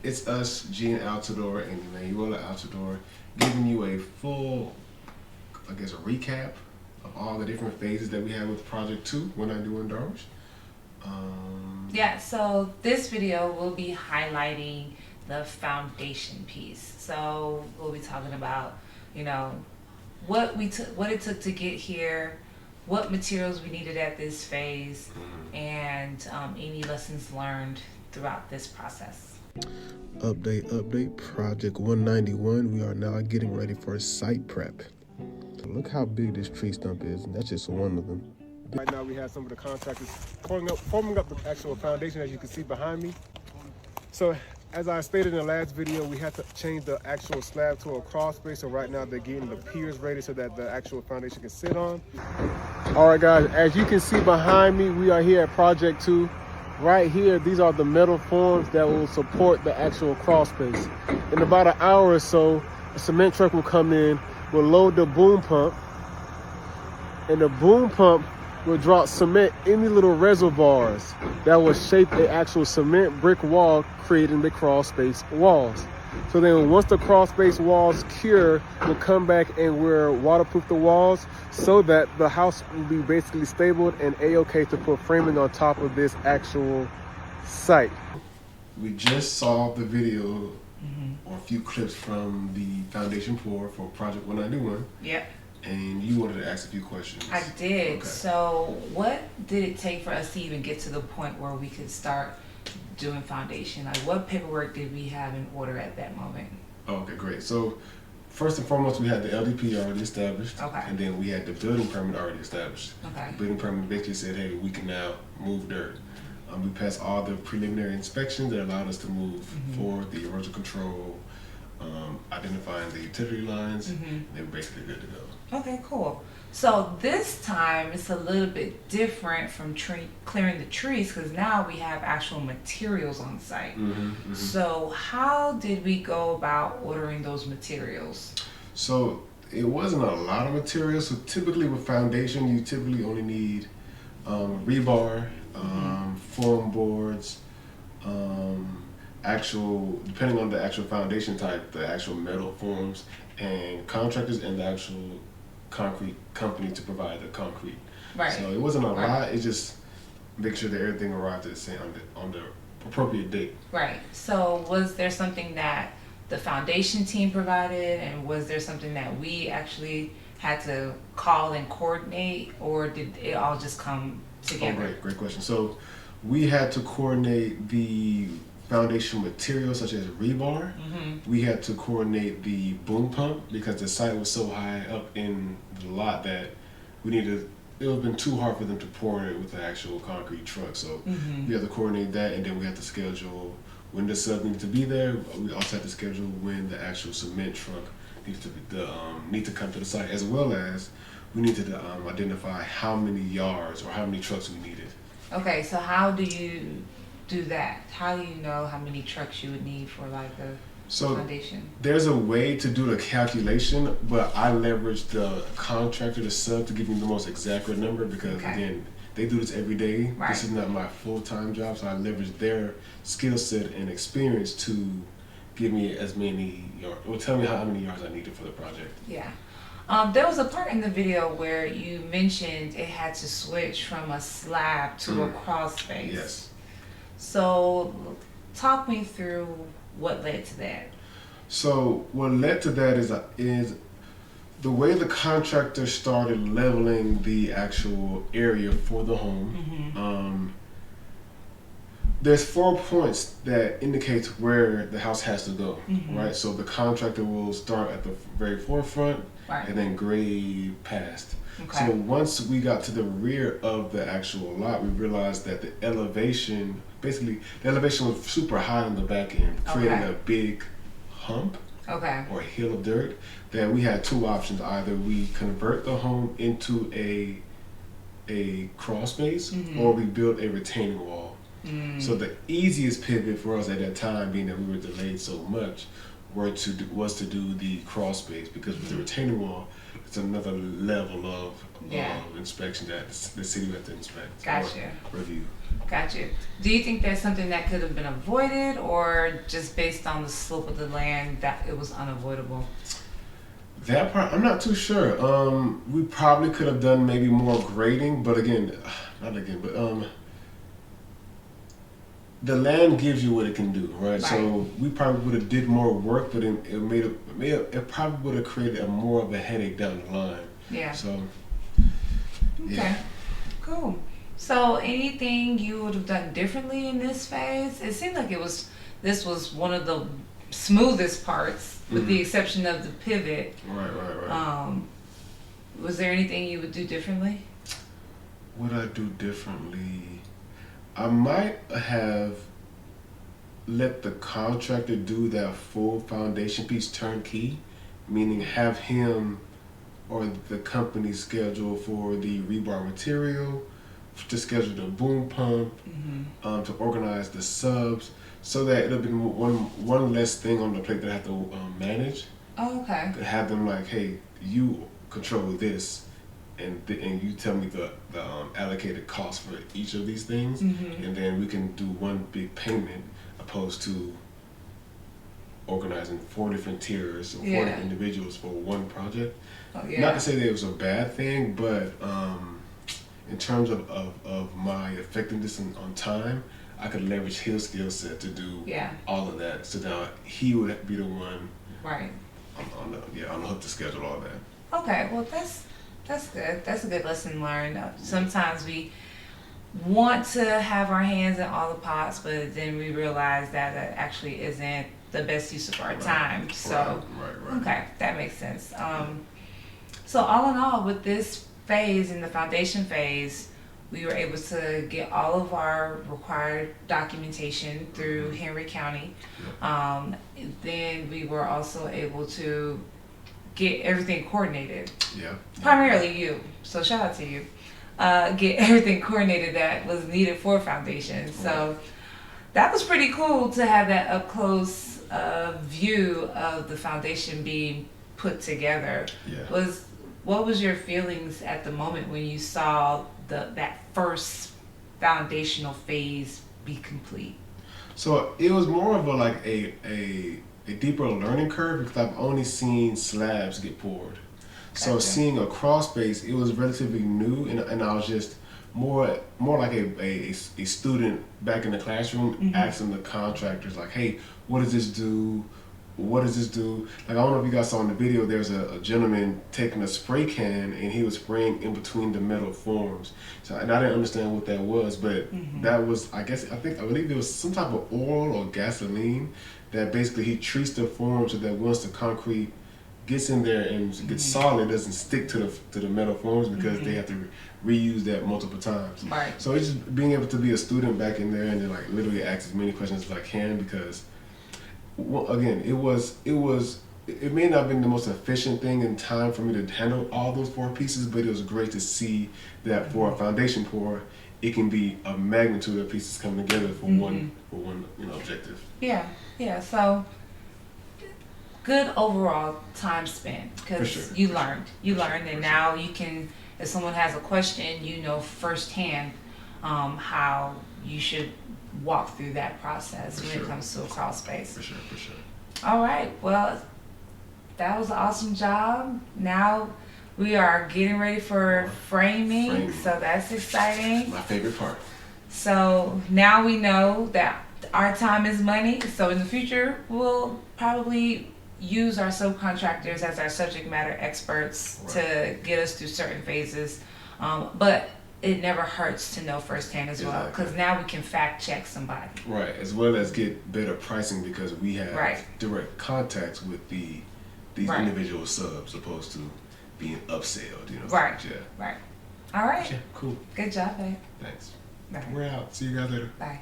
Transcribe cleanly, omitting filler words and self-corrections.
It's us, Gene Altador and Manuela Altador, giving you a full, I guess, a recap of all the different phases that we have with Project 2, When I Do in Darwish. Yeah, so this video will be highlighting the foundation piece. So we'll be talking about, you know, what it took to get here, what materials we needed at this phase, and any lessons learned throughout this process. Update, Project 191. We are now getting ready for site prep. Look how big this tree stump is, and that's just one of them. Right now we have some of the contractors forming up the actual foundation, as you can see behind me. So as I stated in the last video, we had to change the actual slab to a crawl space. So right now they're getting the piers ready so that the actual foundation can sit on. All right, guys, as you can see behind me, we are here at Project 2. Right here, these are the metal forms that will support the actual crawl space. In about an hour or so, a cement truck will come in, will load the boom pump, and the boom pump will drop cement in the little reservoirs that will shape the actual cement brick wall, creating the crawl space walls. So then once the crawl space walls cure, we'll come back and we'll waterproof the walls so that the house will be basically stable and a-okay to put framing on top of this actual site. We just saw the video or a few clips from the foundation pour for Project 191. Yep. And you wanted to ask a few questions. I did. Okay. So what did it take for us to even get to the point where we could start doing foundation? Like, what paperwork did we have in order at that moment? Okay, great. So first and foremost, we had the LDP already established. Okay. And then we had the building permit already established. Okay. The building permit basically said, hey, we can now move dirt. We passed all the preliminary inspections that allowed us to move forward, the erosion control, identifying the utility lines, and they were basically good to go. Okay, cool. So this time it's a little bit different from clearing the trees, because now we have actual materials on site. So how did we go about ordering those materials? So it wasn't a lot of materials. So typically with foundation, you typically only need rebar, foam boards, depending on the actual foundation type, the actual metal forms, and contractors and the actual concrete company to provide the concrete. Right. So it wasn't a lot. It just make sure that everything arrived at the same on the appropriate date. Right. So was there something that the foundation team provided, and was there something that we actually had to call and coordinate, or did it all just come together? Oh, great question. So we had to coordinate the foundation materials such as rebar. We had to coordinate the boom pump because the site was so high up in the lot that it would have been too hard for them to pour it with the actual concrete truck. So we had to coordinate that, and then we had to schedule when the sub needed to be there. We also had to schedule when the actual cement truck needs to come to the site, as well as we needed to identify how many yards or how many trucks we needed. Okay, so how do you do that? How do you know how many trucks you would need for like a foundation? There's a way to do the calculation, but I leveraged the contractor, the sub, to give me the most accurate number because again, they do this every day. Right. This is not my full-time job, so I leveraged their skill set and experience to give me as many yards, or tell me how many yards I needed for the project. Yeah. There was a part in the video where you mentioned it had to switch from a slab to a crawl space. Yes. So talk me through what led to that. So what led to that is the way the contractor started leveling the actual area for the home. There's 4 points that indicates where the house has to go, right? So the contractor will start at the very forefront and then grade past. So once we got to the rear of the actual lot, we realized that the elevation was super high on the back end, creating a big hump or a hill of dirt. That we had two options: either we convert the home into a crawl space, or we build a retaining wall. So the easiest pivot for us at that time, being that we were delayed so much, was to do the crawl space, because with the retaining wall, it's another level of inspection that the city would have to inspect. Gotcha. Or review. Gotcha. Do you think that's something that could have been avoided, or just based on the slope of the land that it was unavoidable? That part, I'm not too sure. We probably could have done maybe more grading, but the land gives you what it can do, right? So we probably would have did more work, but it probably would have created more of a headache down the line. Yeah. So. Okay. Yeah. Cool. So anything you would have done differently in this phase? It seemed like this was one of the smoothest parts, with the exception of the pivot. Right. Was there anything you would do differently? What I do differently? I might have let the contractor do that full foundation piece turnkey, meaning have him or the company schedule for the rebar material, to schedule the boom pump, to organize the subs, so that it'll be one less thing on the plate that I have to manage. Oh, okay. To have them like, hey, you control this, and you tell me the allocated cost for each of these things, and then we can do one big payment, opposed to organizing 4 different tiers or 4 different individuals for one project. Oh, yeah. Not to say that it was a bad thing, but in terms of my effectiveness on time, I could leverage his skill set to do all of that. So now he would be the one on the hook to schedule all that. Okay, well that's good. That's a good lesson learned. Sometimes we want to have our hands in all the pots, but then we realize that that actually isn't the best use of our time. So okay, that makes sense. So all in all, with this phase, in the foundation phase, we were able to get all of our required documentation through Henry County. Then we were also able to get everything coordinated. Primarily you, so shout out to you. Get everything coordinated that was needed for foundation. So that was pretty cool to have that up close view of the foundation being put together. What was your feelings at the moment when you saw that first foundational phase be complete? So it was more of a deeper learning curve, because I've only seen slabs get poured. So seeing a crawl space, it was relatively new, and I was just more like a student back in the classroom, asking the contractors like, hey, what does this do? What does this do? Like, I don't know if you guys saw in the video, there's a gentleman taking a spray can and he was spraying in between the metal forms. So, and I didn't understand what that was, but that was, I believe it was some type of oil or gasoline that basically he treats the form so that once the concrete gets in there and gets solid, it doesn't stick to the metal forms, because they have to reuse that multiple times. So it's just being able to be a student back in there and then like literally ask as many questions as I can, because again, it may not have been the most efficient thing in time for me to handle all those 4 pieces, but it was great to see that for a foundation pour, it can be a magnitude of pieces coming together for one objective. So good overall time spent, because you learned, and now you can, if someone has a question, you know firsthand how you should walk through that process when it comes to a crawl space. For sure. All right, well, that was an awesome job. Now we are getting ready for framing, so that's exciting. My favorite part. So now we know that our time is money, so in the future we'll probably use our subcontractors as our subject matter experts to get us through certain phases, but it never hurts to know firsthand as well, because now we can fact check somebody. As well as get better pricing, because we have direct contacts with these individual subs, opposed to being upselled, All right. Cool. Good job, babe. Thanks. Bye. We're out. See you guys later. Bye.